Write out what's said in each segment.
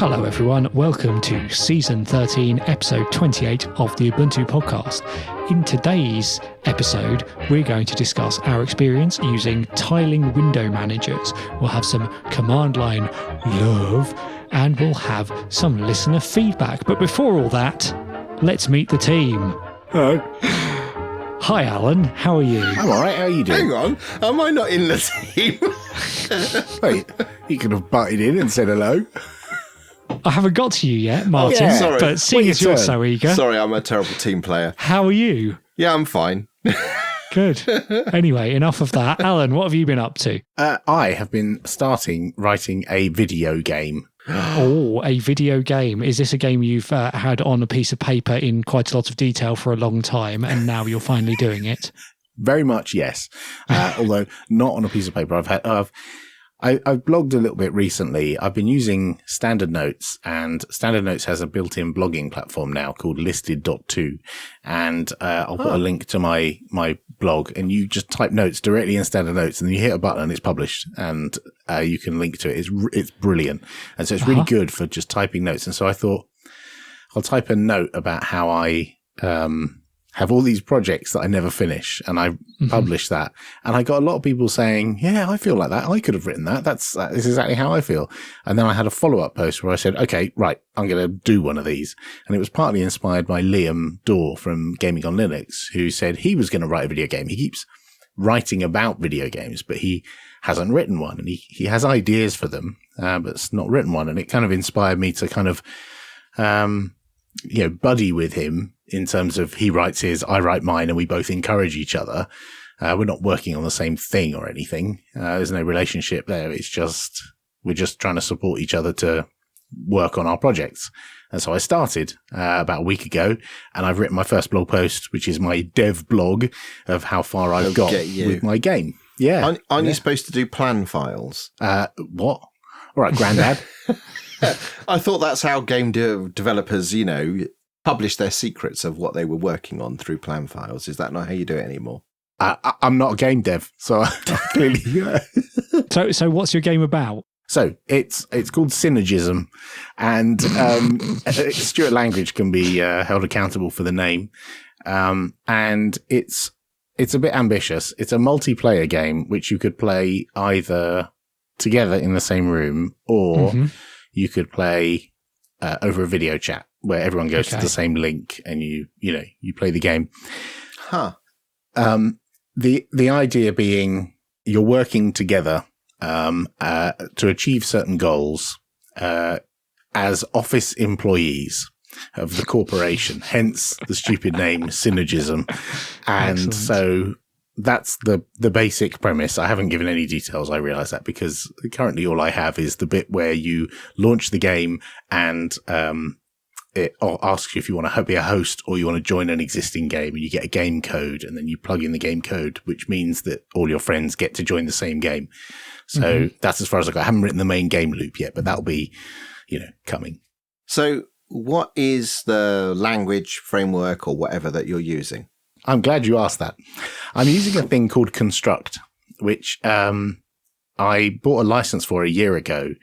Hello everyone, welcome to Season 13, Episode 28 of the Ubuntu podcast. In today's episode, we're going to discuss our experience using tiling window managers. We'll have some command line love, and we'll have some listener feedback. But before all that, let's meet the team. Hello. Hi Alan, how are you? I'm alright, how are you doing? Hang on, am I not in the team? Wait, you could have butted in and said hello. I haven't got to you yet, Martin, yeah. Sorry. but seeing as you're so eager, Sorry, I'm a terrible team player. how are you? Yeah, I'm fine. Good. Anyway, enough of that. Alan, what have you been up to? I have been writing a video game. Oh, a video game. Is this a game you've had on a piece of paper in quite a lot of detail for a long time, and now you're finally doing it? Very much, yes. Although not on a piece of paper. I've blogged a little bit recently. I've been using Standard Notes, and Standard Notes has a built-in blogging platform now called listed.to. And I'll put a link to my blog, and you just type notes directly in Standard Notes, and then you hit a button and it's published, and you can link to it. It's brilliant. And so it's really good for just typing notes. And so I thought I'll type a note about how I have all these projects that I never finish, and I publish that. And I got a lot of people saying, yeah, I feel like that. I could have written that. This is exactly how I feel. And then I had a follow-up post where I said, okay, right, I'm going to do one of these. And it was partly inspired by Liam Dorr from Gaming on Linux, who said he was going to write a video game. He keeps writing about video games, but he hasn't written one, and he has ideas for them, but it's not written one. And it kind of inspired me to kind of, buddy with him in terms of he writes his, I write mine, and we both encourage each other. We're not working on the same thing or anything. There's no relationship there. It's just, we're just trying to support each other to work on our projects. And so I started about a week ago, and I've written my first blog post, which is my dev blog of how far I've got with my game. Yeah. Aren't you supposed to do plan files? What? All right, Grandad. I thought that's how game developers, publish their secrets of what they were working on through plan files. Is that not how you do it anymore? I'm not a game dev, so clearly. So what's your game about? So it's called Synergism, and Stuart Langridge can be held accountable for the name. And it's a bit ambitious. It's a multiplayer game which you could play either together in the same room, or you could play over a video chat where everyone goes to the same link, and you play the game. The idea being you're working together to achieve certain goals as office employees of the corporation, hence the stupid name Synergism. And Excellent. So that's the basic premise. I haven't given any details, I realize that, because currently all I have is the bit where you launch the game and it asks you if you want to be a host or you want to join an existing game, and you get a game code, and then you plug in the game code, which means that all your friends get to join the same game. So that's as far as I got. I haven't written the main game loop yet, but that'll be, coming. So what is the language framework or whatever that you're using? I'm glad you asked that. I'm using a thing called Construct, which I bought a license for a year ago,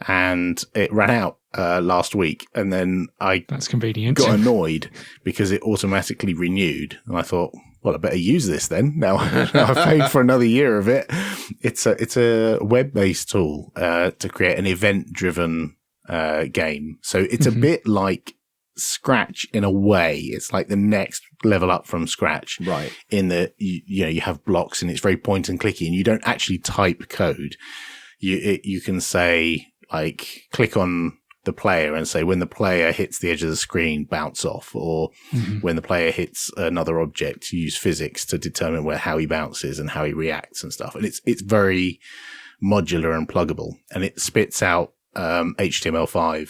and it ran out last week, and then That's convenient. got annoyed because it automatically renewed, and I thought, well, I better use this then. Now I've paid for another year of it. It's a web-based tool to create an event-driven game. So it's a bit like Scratch in a way. It's like the next level up from Scratch, right? In that you have blocks, and it's very point and clicky, and you don't actually type code. You can say, like, click on the player and say, when the player hits the edge of the screen, bounce off, or when the player hits another object, use physics to determine how he bounces and how he reacts and stuff. And it's very modular and pluggable, and it spits out HTML5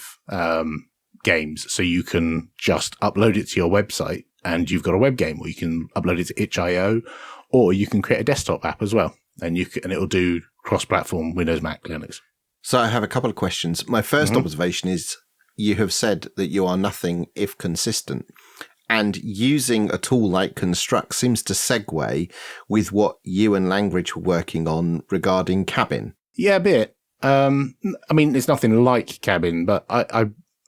games, so you can just upload it to your website and you've got a web game, or you can upload it to itch.io, or you can create a desktop app as well, and it'll do cross-platform Windows, Mac, Linux. So I have a couple of questions. My first observation is you have said that you are nothing if consistent, and using a tool like Construct seems to segue with what you and Langridge were working on regarding Cabin. Yeah, a bit. I mean, it's nothing like Cabin, but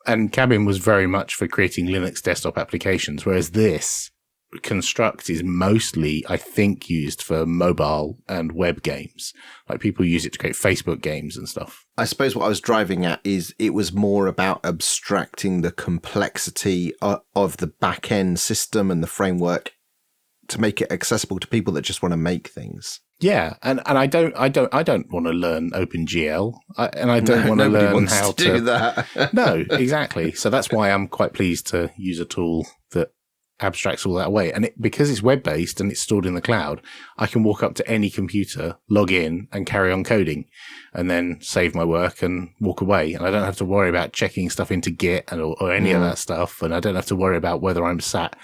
and Cabin was very much for creating Linux desktop applications, whereas this construct is mostly, I think, used for mobile and web games. Like people use it to create Facebook games and stuff. I suppose what I was driving at is it was more about abstracting the complexity of the back-end system and the framework to make it accessible to people that just want to make things. Yeah, and I don't want to learn OpenGL, and I don't want to learn how to do that. No, exactly. So that's why I'm quite pleased to use a tool that abstracts all that away. And because it's web-based and it's stored in the cloud, I can walk up to any computer, log in, and carry on coding, and then save my work and walk away. And I don't have to worry about checking stuff into Git or any of that stuff. And I don't have to worry about whether I'm sat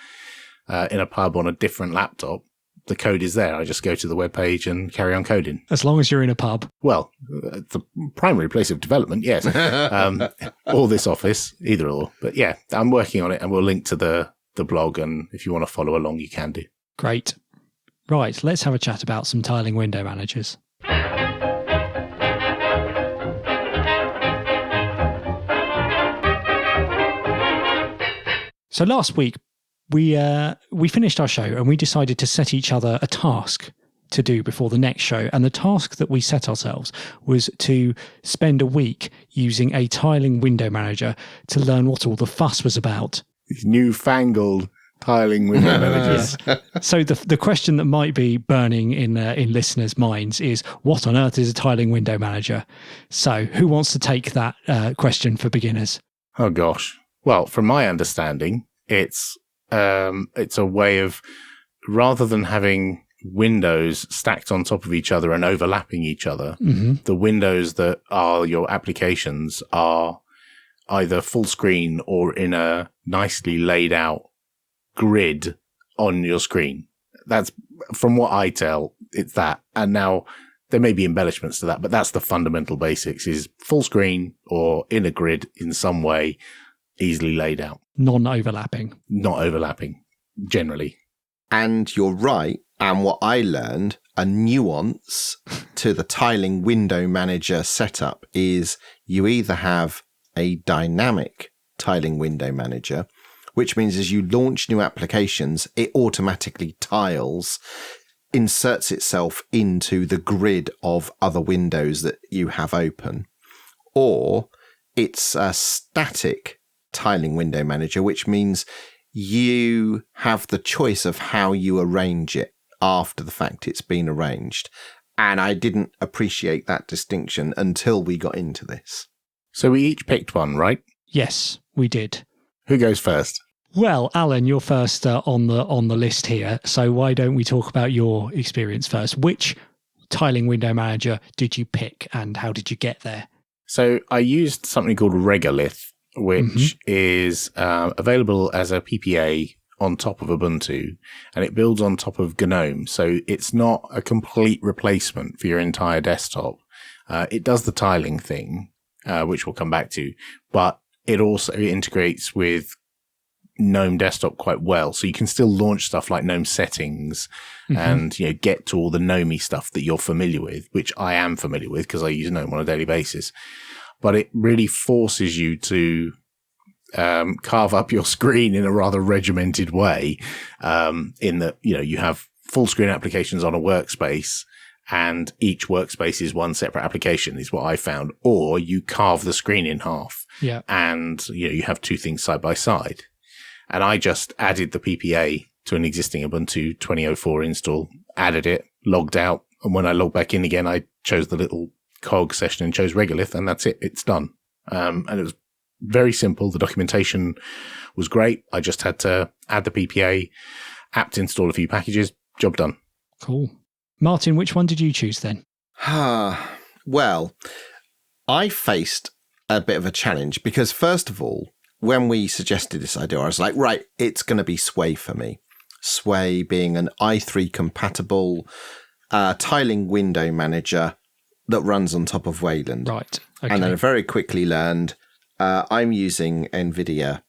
in a pub on a different laptop. The code is there. I just go to the web page and carry on coding. As long as you're in a pub. Well, the primary place of development, yes. Or this office, either or. But yeah, I'm working on it, and we'll link to the blog, and if you want to follow along, you can do. Great. Right, let's have a chat about some tiling window managers. So last week, we finished our show and we decided to set each other a task to do before the next show. And the task that we set ourselves was to spend a week using a tiling window manager to learn what all the fuss was about. These newfangled tiling window managers. So the question that might be burning in listeners' minds is, what on earth is a tiling window manager? So who wants to take that question for beginners? Oh, gosh. Well, from my understanding, it's a way of, rather than having windows stacked on top of each other and overlapping each other, the windows that are your applications are either full screen or in a nicely laid out grid on your screen. That's, from what I tell, it's that. And now there may be embellishments to that, but that's the fundamental basics, is full screen or in a grid in some way, easily laid out. Non-overlapping. Not overlapping, generally. And you're right. And what I learned, a nuance to the tiling window manager setup is you either have a dynamic tiling window manager, which means as you launch new applications, it automatically tiles, inserts itself into the grid of other windows that you have open, or it's a static tiling window manager, which means you have the choice of how you arrange it after the fact it's been arranged. And I didn't appreciate that distinction until we got into this. So we each picked one, right? Yes, we did. Who goes first? Well, Alan, you're first on the list here. So why don't we talk about your experience first? Which tiling window manager did you pick and how did you get there? So I used something called Regolith, which is available as a PPA on top of Ubuntu, and it builds on top of GNOME. So it's not a complete replacement for your entire desktop. It does the tiling thing, which we'll come back to, but it also integrates with GNOME desktop quite well. So you can still launch stuff like GNOME settings and, get to all the GNOME stuff that you're familiar with, which I am familiar with because I use GNOME on a daily basis. But it really forces you to carve up your screen in a rather regimented way, in that, you have full screen applications on a workspace and each workspace is one separate application is what I found, or you carve the screen in half and, you have two things side by side. And I just added the PPA to an existing Ubuntu 2004 install, added it, logged out. And when I logged back in again, I chose the little cog session and chose Regolith, and that's it. It's done. And it was very simple. The documentation was great. I just had to add the PPA, apt install a few packages, job done. Cool. Martin, which one did you choose then? Well, I faced a bit of a challenge because, first of all, when we suggested this idea, I was like, right, it's going to be Sway for me. Sway being an i3 compatible tiling window manager that runs on top of Wayland. Right. Okay. And then I very quickly learned I'm using NVIDIA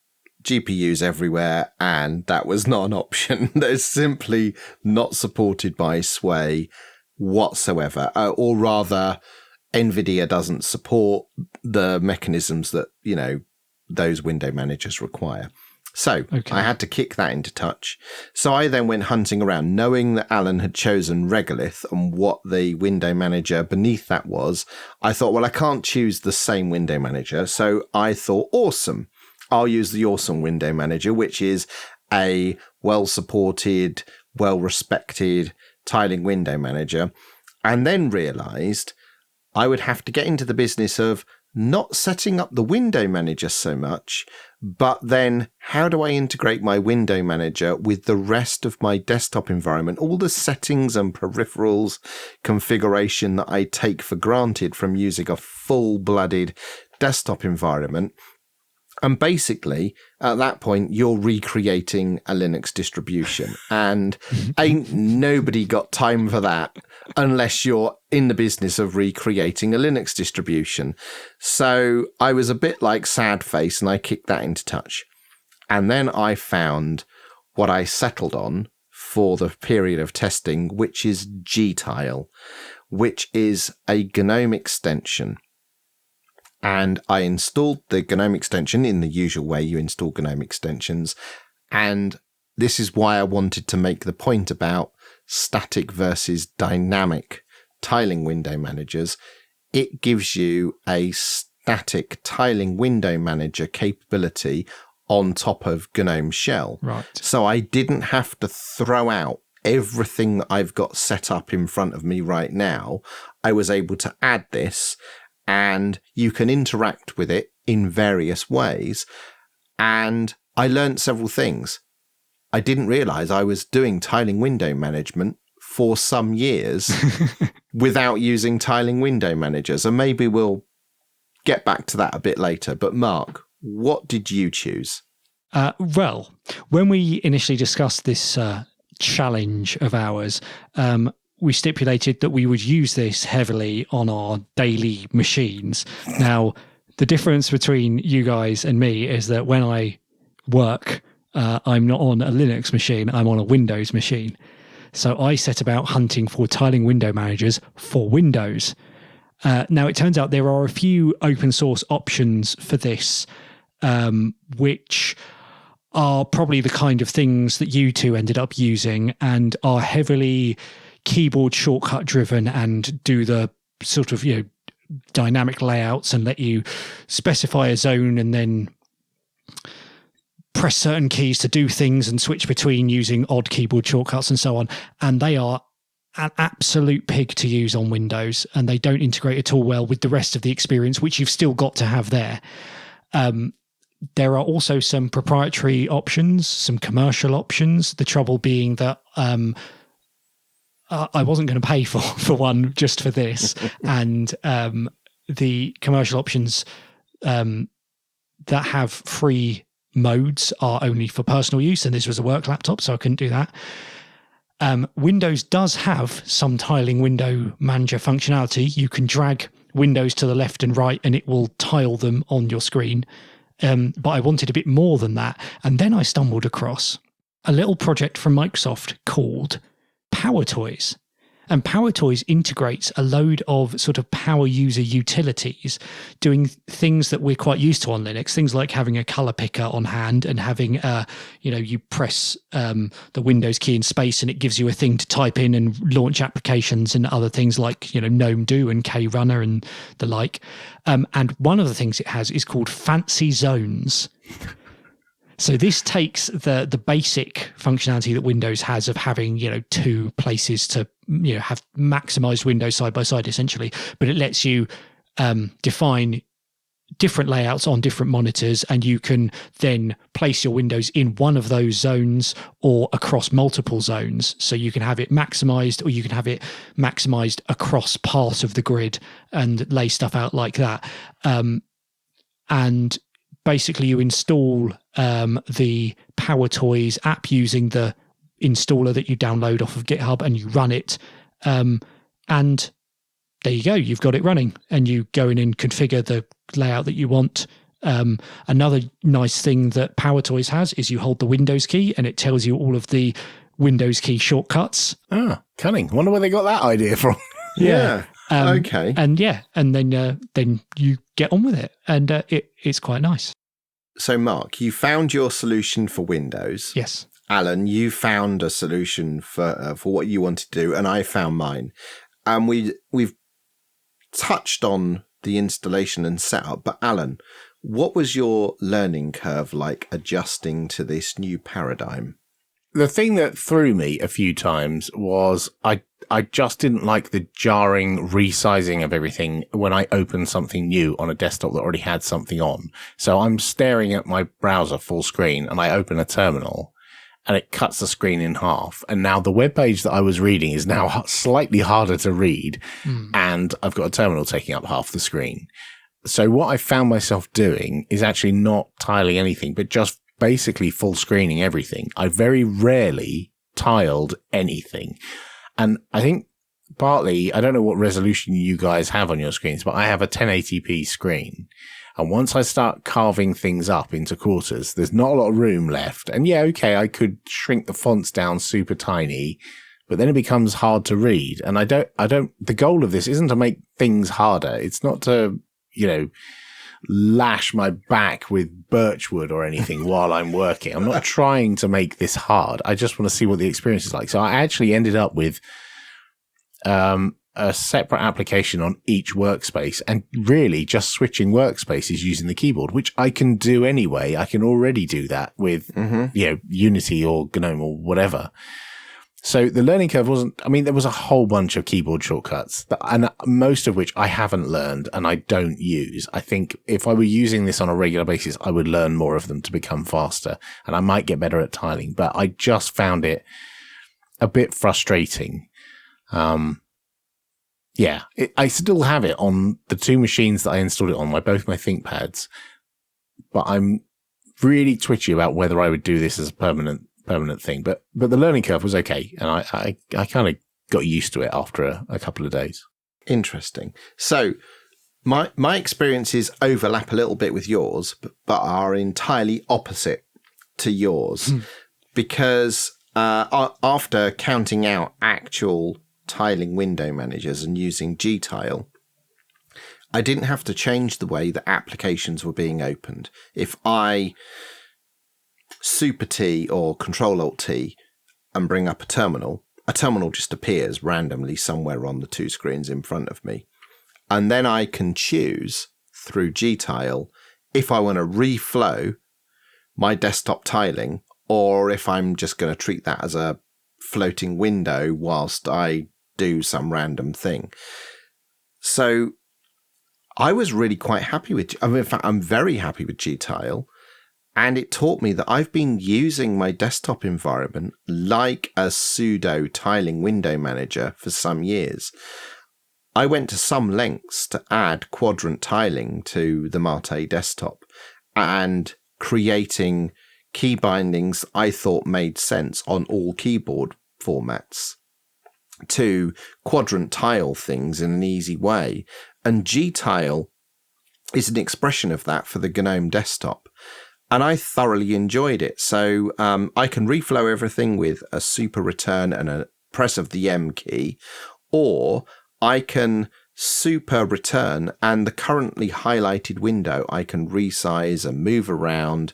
GPUs everywhere, and that was not an option. They're simply not supported by Sway whatsoever. Or rather, NVIDIA doesn't support the mechanisms that, those window managers require. So I had to kick that into touch. So I then went hunting around, knowing that Alan had chosen Regolith and what the window manager beneath that was. I thought, well, I can't choose the same window manager. So I thought, awesome. I'll use the Awesome window manager, which is a well-supported, well-respected tiling window manager. And then realized I would have to get into the business of not setting up the window manager so much, but then how do I integrate my window manager with the rest of my desktop environment, all the settings and peripherals configuration that I take for granted from using a full-blooded desktop environment. And basically, at that point, you're recreating a Linux distribution. And ain't nobody got time for that unless you're in the business of recreating a Linux distribution. So I was a bit like sad face and I kicked that into touch. And then I found what I settled on for the period of testing, which is Gtile, which is a GNOME extension. And I installed the GNOME extension in the usual way you install GNOME extensions. And this is why I wanted to make the point about static versus dynamic tiling window managers. It gives you a static tiling window manager capability on top of GNOME Shell. Right. So I didn't have to throw out everything that I've got set up in front of me right now. I was able to add this, and you can interact with it in various ways. And I learned several things. I didn't realize I was doing tiling window management for some years without using tiling window managers. And maybe we'll get back to that a bit later. But Mark, what did you choose? Well, when we initially discussed this challenge of ours, we stipulated that we would use this heavily on our daily machines. Now, the difference between you guys and me is that when I work, I'm not on a Linux machine, I'm on a Windows machine. So I set about hunting for tiling window managers for Windows. Now, it turns out there are a few open source options for this, which are probably the kind of things that you two ended up using and are heavily keyboard shortcut driven and do the sort of, dynamic layouts and let you specify a zone and then press certain keys to do things and switch between using odd keyboard shortcuts and so on. And they are an absolute pig to use on Windows, and they don't integrate at all well with the rest of the experience, which you've still got to have there. There are also some proprietary options, some commercial options. The trouble being that I wasn't going to pay for one just for this. And the commercial options that have free modes are only for personal use, and this was a work laptop, so I couldn't do that. Windows does have some tiling window manager functionality. You can drag windows to the left and right and it will tile them on your screen. But I wanted a bit more than that. And then I stumbled across a little project from Microsoft called PowerToys. And PowerToys integrates a load of sort of power user utilities, doing things that we're quite used to on Linux, things like having a color picker on hand and having, you press the Windows key in space and it gives you a thing to type in and launch applications and other things like, GNOME Do and KRunner and the like. And one of the things it has is called Fancy Zones. So this takes the basic functionality that Windows has of having, two places to, have maximized windows side by side, essentially. But it lets you define different layouts on different monitors, and you can then place your windows in one of those zones or across multiple zones. So you can have it maximized, or you can have it maximized across part of the grid and lay stuff out like that. And basically you install the PowerToys app using the installer that you download off of GitHub, and you run it. And there you go, you've got it running, and you go in and configure the layout that you want. Another nice thing that PowerToys has is you hold the Windows key and it tells you all of the Windows key shortcuts. Ah, cunning. Wonder where they got that idea from. Yeah. Okay. And then you get on with it, and it's quite nice. So, Mark, you found your solution for Windows. Yes. Alan, you found a solution for what you wanted to do, and I found mine. And we've touched on the installation and setup, but Alan, what was your learning curve like adjusting to this new paradigm? The thing that threw me a few times was I just didn't like the jarring resizing of everything when I opened something new on a desktop that already had something on. So I'm staring at my browser full screen and I open a terminal and it cuts the screen in half. And now the web page that I was reading is now slightly harder to read and I've got a terminal taking up half the screen. So what I found myself doing is actually not tiling anything, but just basically full screening everything. I very rarely tiled anything. And I think partly, I don't know what resolution you guys have on your screens, but I have a 1080p screen. And once I start carving things up into quarters, there's not a lot of room left. And yeah, okay, I could shrink the fonts down super tiny, but then it becomes hard to read. And the goal of this isn't to make things harder. It's not to, lash my back with birchwood or anything while I'm working. I'm not trying to make this hard. I just want to see what the experience is like. So I actually ended up with a separate application on each workspace and really just switching workspaces using the keyboard, which I can do anyway. I can already do that with Unity or GNOME or whatever. So the learning curve there was a whole bunch of keyboard shortcuts, and most of which I haven't learned and I don't use. I think if I were using this on a regular basis, I would learn more of them to become faster and I might get better at tiling, but I just found it a bit frustrating. I still have it on the two machines that I installed it on, both my ThinkPads, but I'm really twitchy about whether I would do this as a permanent thing, but the learning curve was okay, and I kind of got used to it after a couple of days. Interesting. So my experiences overlap a little bit with yours, but are entirely opposite to yours, because after counting out actual tiling window managers and using Gtile, I didn't have to change the way that applications were being opened. If I Super T or Control Alt T and bring up a terminal just appears randomly somewhere on the two screens in front of me. And then I can choose through Gtile if I want to reflow my desktop tiling or if I'm just going to treat that as a floating window whilst I do some random thing. So I was really quite happy in fact, I'm very happy with Gtile. And it taught me that I've been using my desktop environment like a pseudo tiling window manager for some years. I went to some lengths to add quadrant tiling to the Mate desktop and creating key bindings I thought made sense on all keyboard formats to quadrant tile things in an easy way. And Gtile is an expression of that for the GNOME desktop. And I thoroughly enjoyed it. So I can reflow everything with a super return and a press of the M key, or I can super return and the currently highlighted window I can resize and move around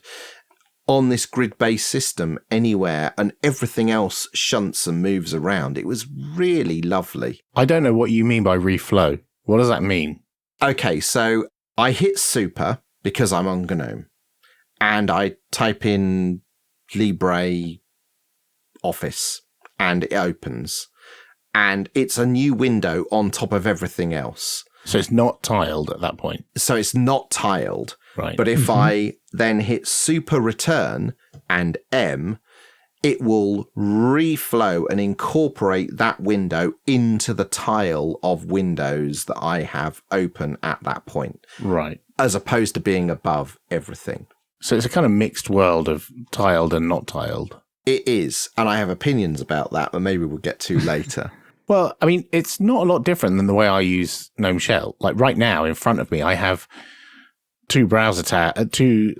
on this grid-based system anywhere, and everything else shunts and moves around. It was really lovely. I don't know what you mean by reflow. What does that mean? Okay, so I hit super because I'm on GNOME. And I type in LibreOffice and it opens. And it's a new window on top of everything else. So it's not tiled at that point? So it's not tiled. Right. But if I then hit super return and M, it will reflow and incorporate that window into the tile of windows that I have open at that point. Right. As opposed to being above everything. So it's a kind of mixed world of tiled and not tiled. It is, and I have opinions about that, but maybe we'll get to later. Well, I mean, it's not a lot different than the way I use GNOME Shell. Like right now, in front of me, I have two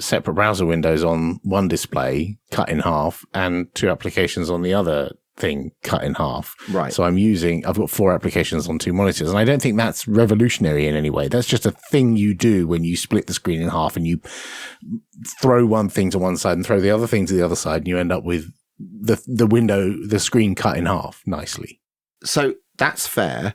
separate browser windows on one display, cut in half, and two applications on the other thing cut in half. Right. So I've got 4 applications on 2 monitors, and I don't think that's revolutionary in any way. That's just a thing you do when you split the screen in half and you throw one thing to one side and throw the other thing to the other side, and you end up with the screen cut in half nicely. So that's fair.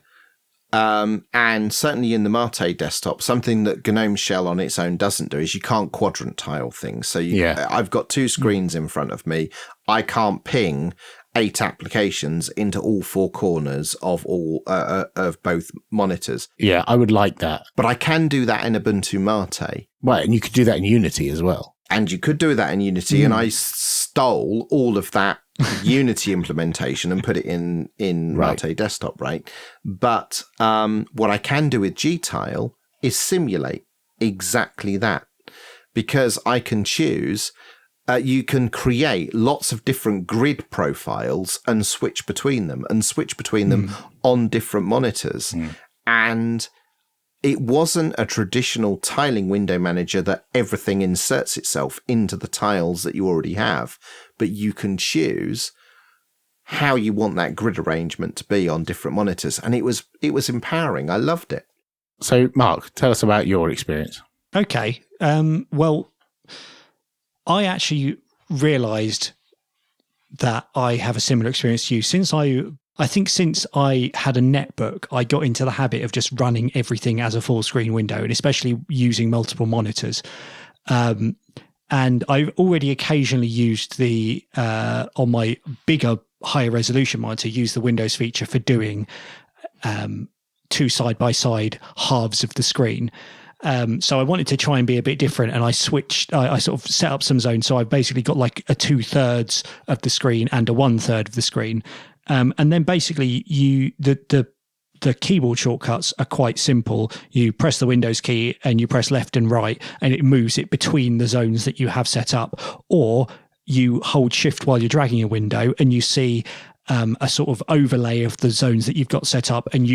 And certainly in the Mate desktop, something that GNOME Shell on its own doesn't do is you can't quadrant tile things. So I've got 2 screens in front of me. I can't ping 8 applications into all 4 corners of of both monitors. Yeah, I would like that. But I can do that in Ubuntu Mate. Right, and you could do that in Unity as well. And you could do that in Unity, and I stole all of that Unity implementation and put it in Mate desktop, right? But what I can do with Gtile is simulate exactly that, because I can choose, you can create lots of different grid profiles and switch between them on different monitors. And it wasn't a traditional tiling window manager that everything inserts itself into the tiles that you already have, but you can choose how you want that grid arrangement to be on different monitors. And it was empowering. I loved it. So, Mark, tell us about your experience. Okay. Well, I actually realised that I have a similar experience to you. Since I had a netbook, I got into the habit of just running everything as a full screen window, and especially using multiple monitors. And I've already occasionally used on my bigger, higher resolution monitor, use the Windows feature for doing 2 side-by-side halves of the screen. So I wanted to try and be a bit different, and I sort of set up some zones. So I've basically got like a 2/3 of the screen and a 1/3 of the screen. And then basically the keyboard shortcuts are quite simple. You press the Windows key and you press left and right, and it moves it between the zones that you have set up. Or you hold shift while you're dragging a window and you see a sort of overlay of the zones that you've got set up, and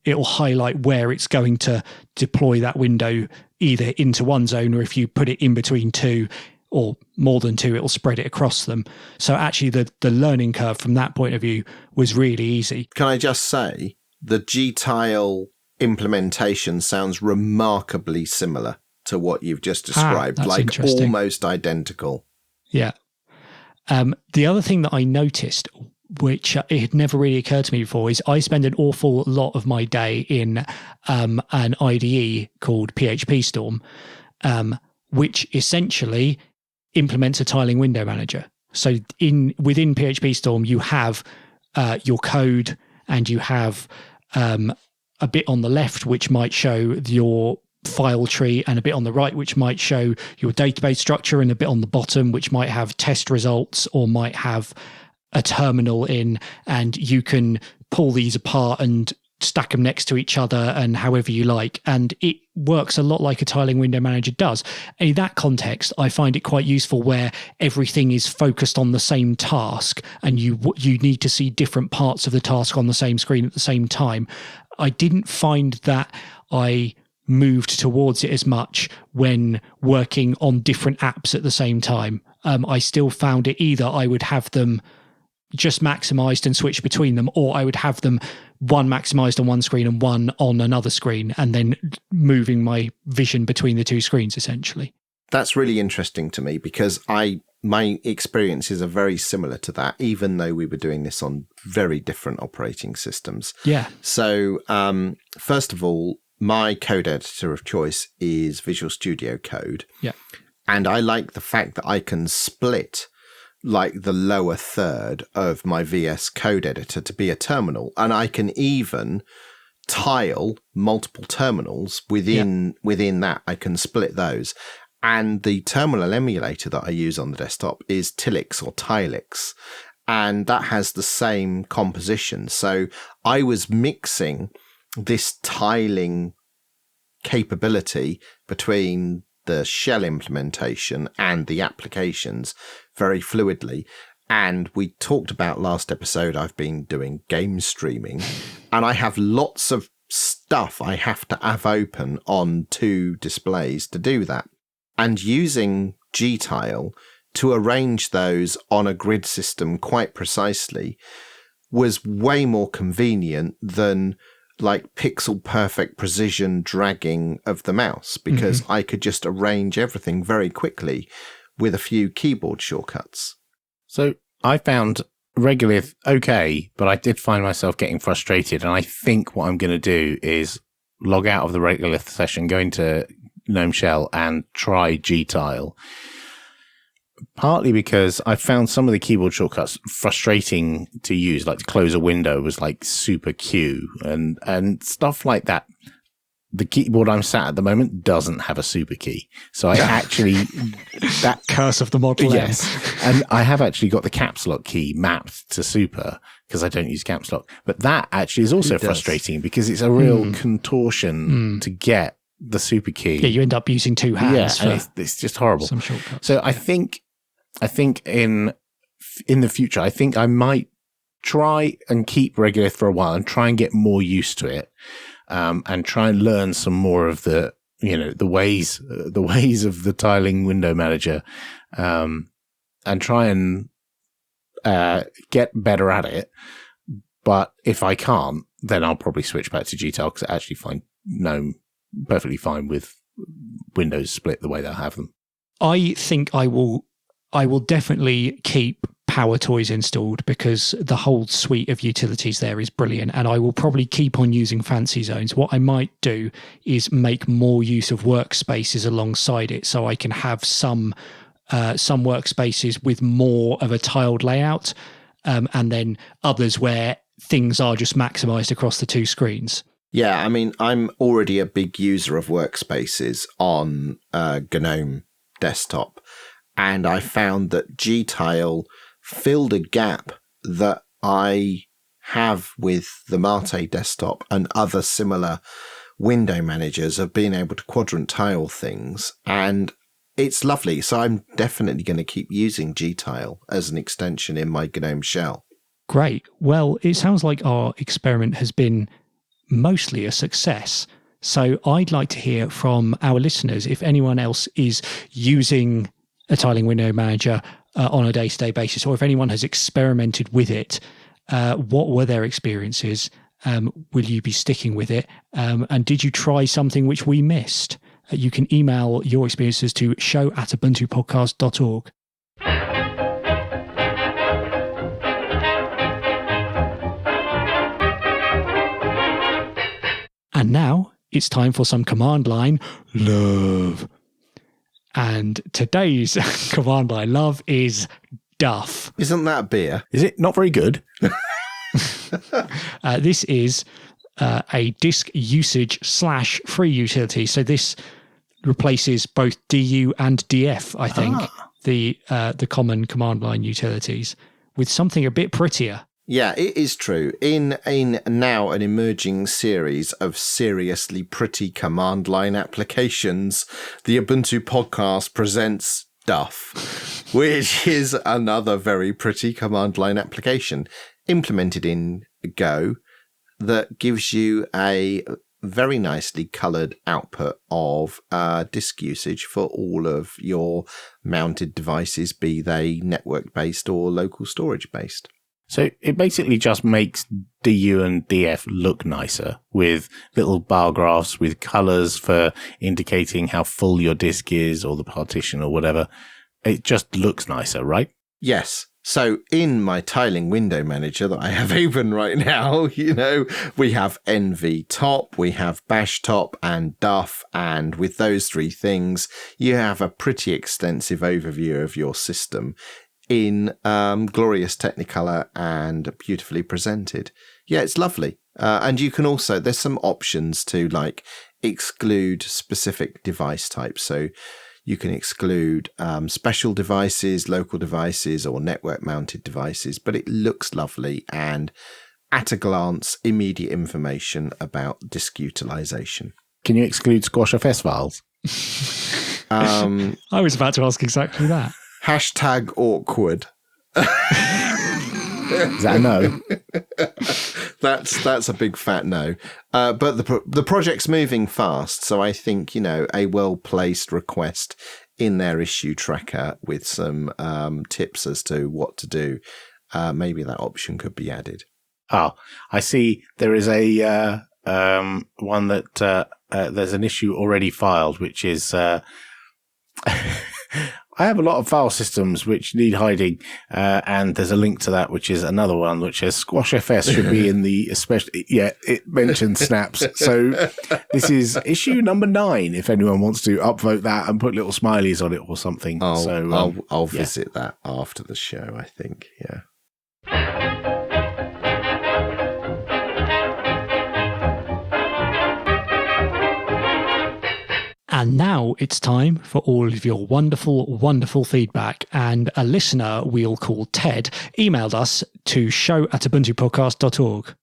it'll highlight where it's going to deploy that window, either into one zone, or if you put it in between 2 or more than 2, it'll spread it across them. So actually the learning curve from that point of view was really easy. Can I just say, the Gtile implementation sounds remarkably similar to what you've just described, like almost identical. Yeah. The other thing that I noticed, which it had never really occurred to me before, is I spend an awful lot of my day in an IDE called Phpstorm, which essentially implements a tiling window manager. So within Phpstorm, you have your code, and you have a bit on the left which might show your file tree, and a bit on the right which might show your database structure, and a bit on the bottom which might have test results or might have a terminal in, and you can pull these apart and stack them next to each other and however you like. And it works a lot like a tiling window manager does. And in that context, I find it quite useful where everything is focused on the same task, and you need to see different parts of the task on the same screen at the same time. I didn't find that I moved towards it as much when working on different apps at the same time. I still found it either I would have them just maximized and switch between them, or I would have them one maximized on one screen and one on another screen, and then moving my vision between the 2 screens essentially. That's really interesting to me, because my experiences are very similar to that, even though we were doing this on very different operating systems. Yeah. So first of all, my code editor of choice is Visual Studio Code. Yeah. And I like the fact that I can split like the lower third of my VS Code editor to be a terminal, and I can even tile multiple terminals within that. I can split those. And the terminal emulator that I use on the desktop is Tilix or Tilix, and that has the same composition. So I was mixing this tiling capability between the shell implementation and the applications very fluidly. And we talked about last episode, I've been doing game streaming, and I have lots of stuff I have to have open on 2 displays to do that. And using Gtile to arrange those on a grid system quite precisely was way more convenient than like pixel perfect precision dragging of the mouse, because I could just arrange everything very quickly with a few keyboard shortcuts. So I found Regolith okay, but I did find myself getting frustrated. And I think what I'm going to do is log out of the Regolith session, go into GNOME Shell and try Gtile. Partly because I found some of the keyboard shortcuts frustrating to use, like to close a window was like super Q and stuff like that. The keyboard I'm sat at the moment doesn't have a super key. So I actually, that curse of the Model M. Yes. And I have actually got the caps lock key mapped to super because I don't use caps lock. But that actually is also frustrating because it's a real contortion to get the super key. Yeah, you end up using two hands. Yeah, and it's just horrible. Some shortcuts. So I think in the future, I think I might try and keep Regolith for a while and try and get more used to it. And try and learn some more of the ways of the tiling window manager, and try and get better at it. But if I can't, then I'll probably switch back to Gtile because I actually find GNOME perfectly fine with Windows split the way that I have them. I think I will definitely keep Power Toys installed because the whole suite of utilities there is brilliant, and I will probably keep on using Fancy Zones. What I might do is make more use of workspaces alongside it, so I can have some workspaces with more of a tiled layout, and then others where things are just maximized across the two screens. Yeah, I mean, I'm already a big user of workspaces on GNOME desktop, and I found that Gtile filled a gap that I have with the Mate desktop and other similar window managers of being able to quadrant tile things. And it's lovely. So I'm definitely going to keep using Gtile as an extension in my GNOME shell. Great. Well, it sounds like our experiment has been mostly a success. So I'd like to hear from our listeners if anyone else is using a tiling window manager on a day-to-day basis, or if anyone has experimented with it, what were their experiences? Will you be sticking with it? And did you try something which we missed? You can email your experiences to show@ubuntupodcast.org. And now it's time for some command line love. And today's command line love is Duff. Isn't that beer? Is it not very good? This is a disk usage / free utility. So this replaces both DU and DF, I think, the common command line utilities, with something a bit prettier. Yeah, it is true. In now an emerging series of seriously pretty command line applications, the Ubuntu podcast presents Duff, which is another very pretty command line application implemented in Go that gives you a very nicely coloured output of disk usage for all of your mounted devices, be they network-based or local storage-based. So it basically just makes DU and DF look nicer with little bar graphs with colors for indicating how full your disk is or the partition or whatever. It just looks nicer, right? Yes. So in my tiling window manager that I have open right now, we have NV top, we have bash top and duff. And with those three things, you have a pretty extensive overview of your system in glorious Technicolor and beautifully presented. Yeah, it's lovely. And you can also, there's some options to like exclude specific device types. So you can exclude special devices, local devices, or network mounted devices, but it looks lovely and at a glance, immediate information about disk utilization. Can you exclude squash FS files? I was about to ask exactly that. Hashtag awkward. Is that a no? That's a big fat no. But the project's moving fast, so I think a well-placed request in their issue tracker with some tips as to what to do. Maybe that option could be added. Oh, I see. There is a one that there's an issue already filed, which is I have a lot of file systems which need hiding, and there's a link to that, which is another one which says Squash FS should be in the especially. Yeah, it mentions snaps. So this is issue number 9. If anyone wants to upvote that and put little smileys on it or something. I'll visit that after the show, I think. Yeah. And now it's time for all of your wonderful, wonderful feedback. And a listener we'll call Ted emailed us to show@ubuntupodcast.org.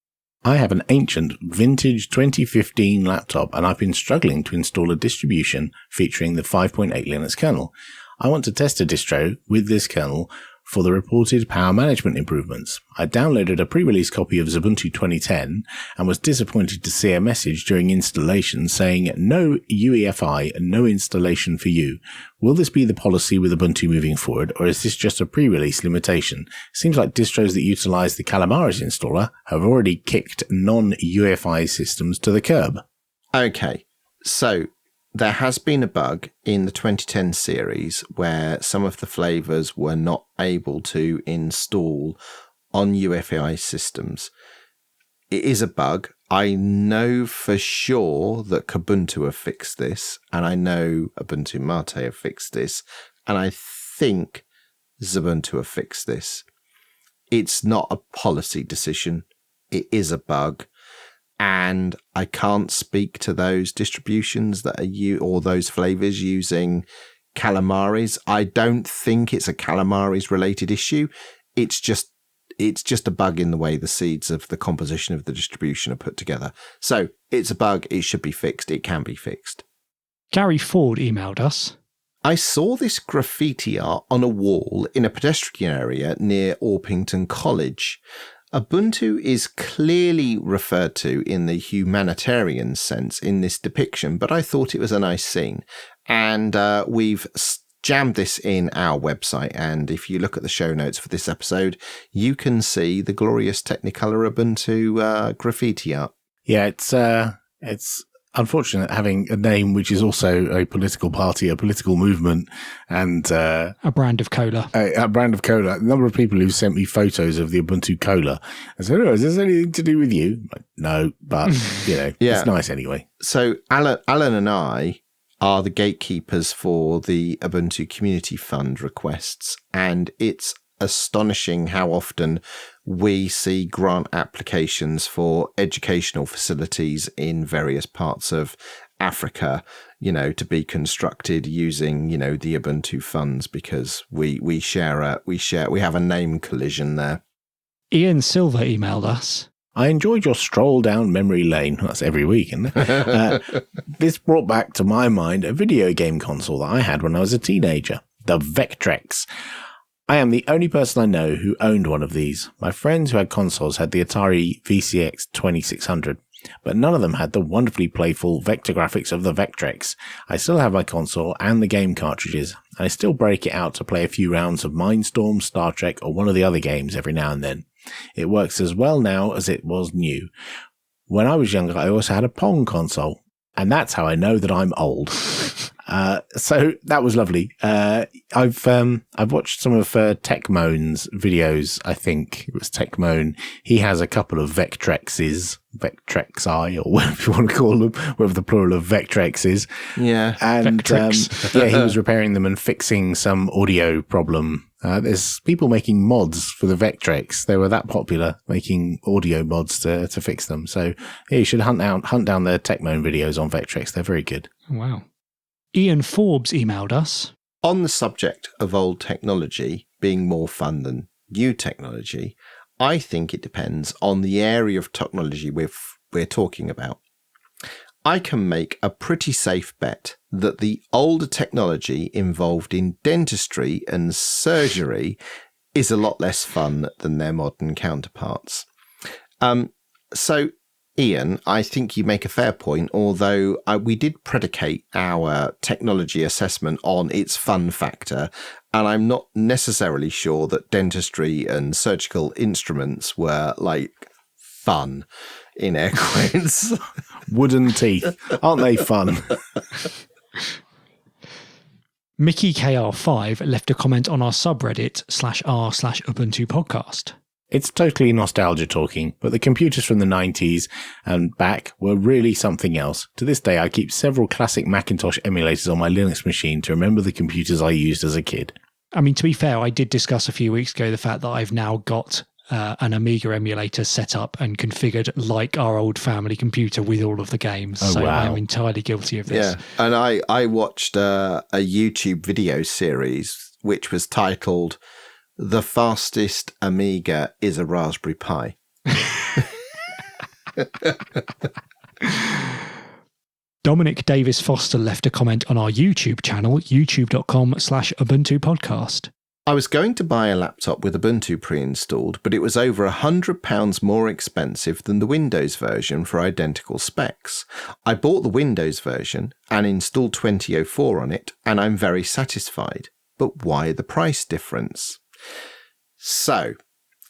I have an ancient, vintage 2015 laptop, and I've been struggling to install a distribution featuring the 5.8 Linux kernel. I want to test a distro with this kernel for the reported power management improvements. I downloaded a pre-release copy of Ubuntu 2010 and was disappointed to see a message during installation saying no UEFI and no installation for you. Will this be the policy with Ubuntu moving forward, or is this just a pre-release limitation? Seems like distros that utilize the Calamares installer have already kicked non-UEFI systems to the curb. Okay, so there has been a bug in the 2010 series where some of the flavors were not able to install on UEFI systems. It is a bug. I know for sure that Ubuntu have fixed this, and I know Ubuntu Mate have fixed this, and I think Ubuntu have fixed this. It's not a policy decision. It is a bug. And I can't speak to those distributions that are or those flavors using Calamares. I don't think it's a Calamares related issue. It's just a bug in the way the seeds of the composition of the distribution are put together. So it's a bug. It should be fixed. It can be fixed. Gary Ford emailed us. I saw this graffiti art on a wall in a pedestrian area near Orpington College. Ubuntu is clearly referred to in the humanitarian sense in this depiction, but I thought it was a nice scene. And we've jammed this in our website, and if you look at the show notes for this episode, you can see the glorious Technicolor Ubuntu graffiti art. Yeah, it's unfortunate having a name which is also a political party, a political movement, and a brand of cola. A brand of cola. A number of people who sent me photos of the Ubuntu cola. I said, "Oh, is this anything to do with you?" Like, no, but yeah. It's nice anyway. So Alan and I are the gatekeepers for the Ubuntu Community Fund requests, and it's astonishing how often we see grant applications for educational facilities in various parts of Africa, to be constructed using, the Ubuntu funds, because we have a name collision there. Ian Silver emailed us. I enjoyed your stroll down memory lane. That's every week, isn't it? This brought back to my mind a video game console that I had when I was a teenager, the Vectrex. I am the only person I know who owned one of these. My friends who had consoles had the Atari VCX 2600, but none of them had the wonderfully playful vector graphics of the Vectrex. I still have my console and the game cartridges, and I still break it out to play a few rounds of Mindstorm, Star Trek, or one of the other games every now and then. It works as well now as it was new. When I was younger, I also had a Pong console, and that's how I know that I'm old. So that was lovely. I've watched some of Techmoan's videos. I think it was Techmoan. He has a couple of Vectrexes, Vectrexi, or whatever you want to call them, whatever the plural of Vectrex is. Yeah. And he was repairing them and fixing some audio problem. There's people making mods for the Vectrex. They were that popular, making audio mods to fix them. So yeah, you should hunt down the Techmoan videos on Vectrex. They're very good. Wow. Ian Forbes emailed us. On the subject of old technology being more fun than new technology, I think it depends on the area of technology we're talking about. I can make a pretty safe bet that the older technology involved in dentistry and surgery is a lot less fun than their modern counterparts. So, Ian, I think you make a fair point, although we did predicate our technology assessment on its fun factor, and I'm not necessarily sure that dentistry and surgical instruments were like fun, in air quotes. Wooden teeth. Aren't they fun? Mickey KR5 left a comment on our subreddit /r/Ubuntu podcast. It's totally nostalgia talking, but the computers from the 90s and back were really something else. To this day, I keep several classic Macintosh emulators on my Linux machine to remember the computers I used as a kid. I mean, to be fair, I did discuss a few weeks ago the fact that I've now got an Amiga emulator set up and configured like our old family computer with all of the games. Oh, so wow. I'm entirely guilty of this. Yeah, and I watched a YouTube video series which was titled "The Fastest Amiga is a Raspberry Pi." Dominic Davis Foster left a comment on our YouTube channel, youtube.com/Ubuntu podcast. I was going to buy a laptop with Ubuntu pre-installed, but it was over £100 more expensive than the Windows version for identical specs. I bought the Windows version and installed 2004 on it, and I'm very satisfied. But why the price difference? So,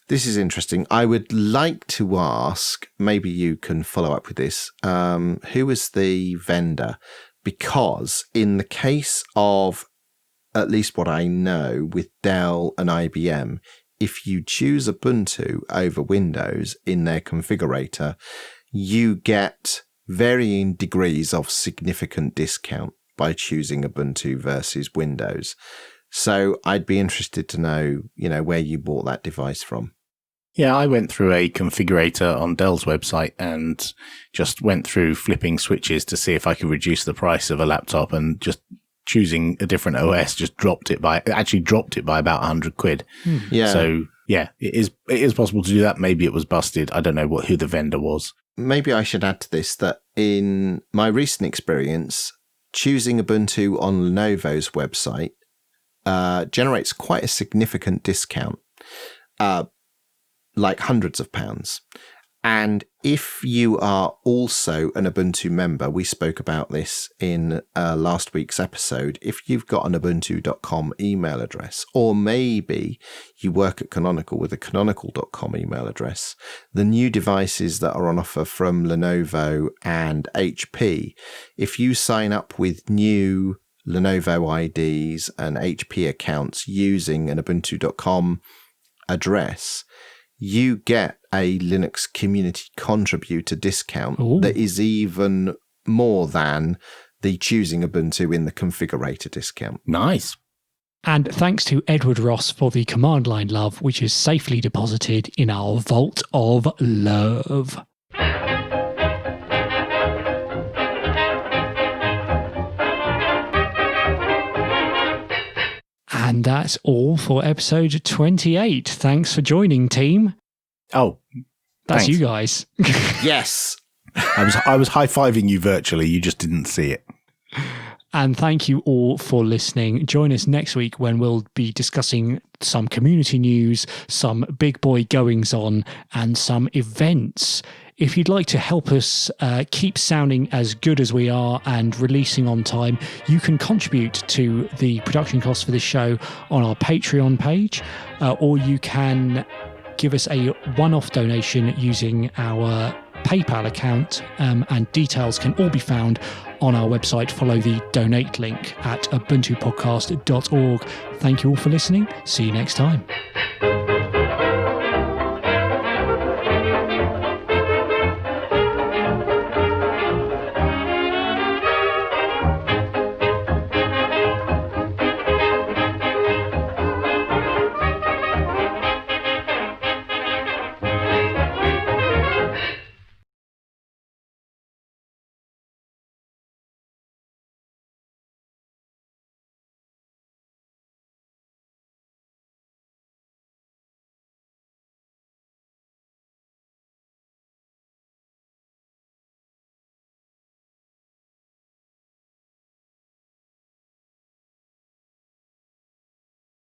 this is interesting. I would like to ask, maybe you can follow up with this, who was the vendor? Because in the case of, at least what I know, with Dell and IBM, if you choose Ubuntu over Windows in their configurator, you get varying degrees of significant discount by choosing Ubuntu versus Windows. So I'd be interested to know, where you bought that device from. Yeah, I went through a configurator on Dell's website and just went through flipping switches to see if I could reduce the price of a laptop, and just choosing a different OS just dropped it by about 100 quid. Yeah. So yeah, it is possible to do that. Maybe it was busted. I don't know who the vendor was. Maybe I should add to this that in my recent experience, choosing Ubuntu on Lenovo's website generates quite a significant discount, like hundreds of pounds. And if you are also an Ubuntu member, we spoke about this in last week's episode, if you've got an ubuntu.com email address, or maybe you work at Canonical with a canonical.com email address, the new devices that are on offer from Lenovo and HP, if you sign up with new Lenovo IDs and HP accounts using an ubuntu.com address, you get a Linux community contributor discount that is even more than the choosing Ubuntu in the configurator discount. Nice. And thanks to Edward Ross for the command line love, which is safely deposited in our vault of love. And that's all for episode 28. Thanks for joining, team. Oh, that's thanks. You guys. Yes. I was high-fiving you virtually. You just didn't see it. And thank you all for listening. Join us next week when we'll be discussing some community news, some big boy goings on, and some events. If you'd like to help us keep sounding as good as we are and releasing on time, you can contribute to the production costs for this show on our Patreon page, or you can give us a one-off donation using our PayPal account, and details can all be found on our website. Follow the donate link at ubuntupodcast.org. Thank you all for listening. See you next time.